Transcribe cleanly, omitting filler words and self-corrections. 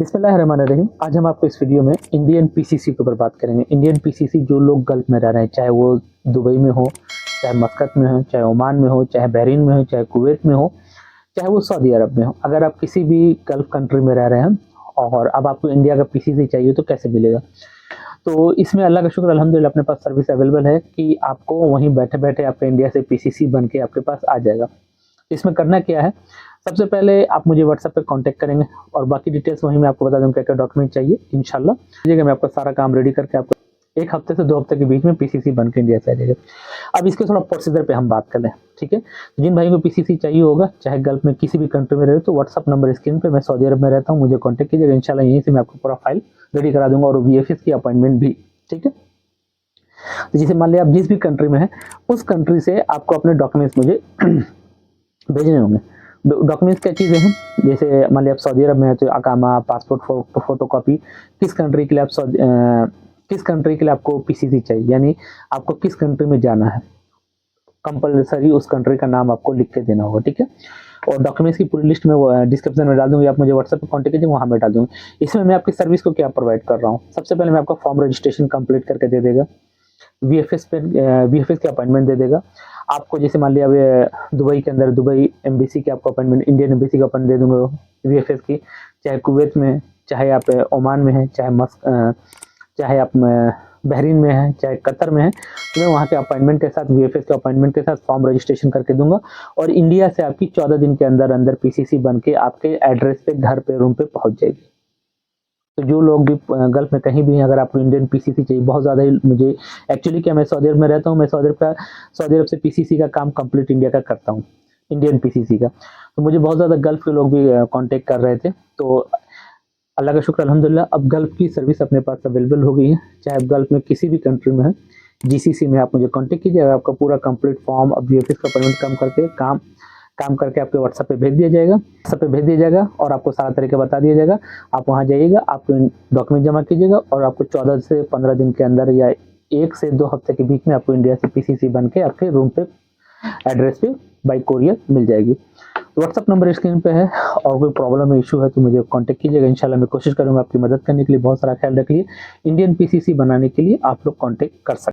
बिस्मिल्लाहिर्रहमानिर्रहीम। आज हम आपको इस वीडियो में इंडियन पीसीसी के ऊपर बात करेंगे। इंडियन पीसीसी जो लोग गल्फ में रह रहे हैं, चाहे वो दुबई में हो, चाहे मस्कत में हो, चाहे ओमान में हो, चाहे बहरीन में हो, चाहे कुवैत में हो, चाहे वो सऊदी अरब में हो। अगर आप किसी भी गल्फ कंट्री में रह रहे हैं और अब आपको इंडिया का पीसीसी चाहिए तो कैसे मिलेगा? तो इसमें अल्लाह का शुक्र अल्हम्दुलिल्लाह अपने पास सर्विस अवेलेबल है कि आपको वहीं बैठे-बैठे आपका इंडिया से पीसीसी बन के आपके पास आ जाएगा। इसमें करना क्या है? सबसे पहले आप मुझे व्हाट्सएप पे कांटेक्ट करेंगे और बाकी डिटेल्स वहीं मैं आपको बता दूँगा क्या-क्या डॉक्यूमेंट चाहिए इंशाल्लाह। मैं आपका सारा काम रेडी करके आपको 1 हफ्ते से 2 हफ्ते के बीच में पीसीसी बन के इंडिया से आ जाएगा। अब इसके थोड़ा प्रोसीजर पे हम बात कर लें, ठीक है? जिन भाइयों को पीसीसी चाहिए होगा, चाहे गल्फ में किसी भी कंट्री में रहे तो व्हाट्सएप नंबर स्क्रीन पे, मैं सऊदी अरब में रहता हूँ, मुझे कांटेक्ट कीजिएगा। इंशाल्लाह यहीं से मैं आपको पूरा फाइल रेडी करा दूँगा और वीएफएस की अपॉइंटमेंट भी, ठीक है? तो जैसे मान लिया आप जिस भी कंट्री में हैं, उस कंट्री से आपको अपने डॉक्यूमेंट्स मुझे भेजने होंगे। डॉक्यूमेंट्स क्या चीज़ें हैं? जैसे मान लिया आप सऊदी अरब में हैं तो अकामा, पासपोर्ट फोटोकॉपी, किस कंट्री के लिए किस कंट्री के लिए आपको पीसीसी चाहिए, यानी आपको किस कंट्री में जाना है, कंपल्सरी उस कंट्री का नाम आपको लिख के देना होगा, ठीक है? और डॉक्यूमेंट्स की पूरी लिस्ट में वो डिस्क्रिप्शन में डाल दूँगी, आप मुझे व्हाट्सएप पे कांटेक्ट कीजिए, वहाँ मैं डाल दूँगी। इसमें मैं आपकी सर्विस को क्या प्रोवाइड कर रहा हूँ? सबसे पहले मैं आपका फॉर्म रजिस्ट्रेशन कंप्लीट करके दे देगा, वीएफएस की अपॉइंटमेंट दे देगा। आपको जैसे मान लिया दुबई के अंदर दुबई एम्बेसी की आपको अपॉइंटमेंट, इंडियन एम्बेसी की अपॉइंटमेंट दे दूँगा वीएफएस की, चाहे कुवैत में, चाहे आप ओमान में हैं, चाहे आप बहरीन में हैं, चाहे कतर में हैं, तो मैं वहाँ के अपॉइंटमेंट के साथ वीएफएस के अपॉइंटमेंट के साथ फॉर्म रजिस्ट्रेशन करके दूँगा और इंडिया से आपकी 14 दिन के अंदर पीसीसी बन के आपके एड्रेस पे, घर पे, रूम पे पहुँच जाएगी। तो जो लोग भी गल्फ में कहीं भी हैं, अगर आपको इंडियन पीसीसी चाहिए, बहुत ज़्यादा ही मुझे एक्चुअली क्या, मैं सऊदी अरब में रहता हूँ, मैं सऊदी अरब से पीसीसी का काम कंप्लीट इंडिया का करता हूँ, इंडियन पीसीसी का। तो मुझे बहुत ज़्यादा गल्फ के लोग भी कांटेक्ट कर रहे थे, तो अल्लाह का शुक्र अल्हम्दुलिल्लाह अब गल्फ की सर्विस अपने पास अवेलेबल हो गई है। चाहे आप गल्फ में किसी भी कंट्री में हैं, जीसीसी में आप मुझे कांटेक्ट कीजिए, आपका पूरा कंप्लीट फॉर्म अब वीएफएस का अपॉइंटमेंट काम करके आपके व्हाट्सएप पे भेज दिया जाएगा और आपको सारा तरीका बता दिया जाएगा। आप वहाँ जाइएगा, आप डॉक्यूमेंट जमा कीजिएगा और आपको 14 से 15 दिन के अंदर या 1 से 2 हफ्ते के बीच में आपको इंडिया से पीसीसी बन के आपके रूम पे, एड्रेस पे बाय कोरियर मिल जाएगी। व्हाट्सएप नंबर स्क्रीन पे है और कोई प्रॉब्लम इशू है तो मुझे कांटेक्ट कीजिएगा। इंशाल्लाह मैं कोशिश करूँगा आपकी मदद करने के लिए। बहुत सारा ख्याल रखिए। इंडियन पीसीसी बनाने के लिए आप लोग कांटेक्ट कर सकते हैं।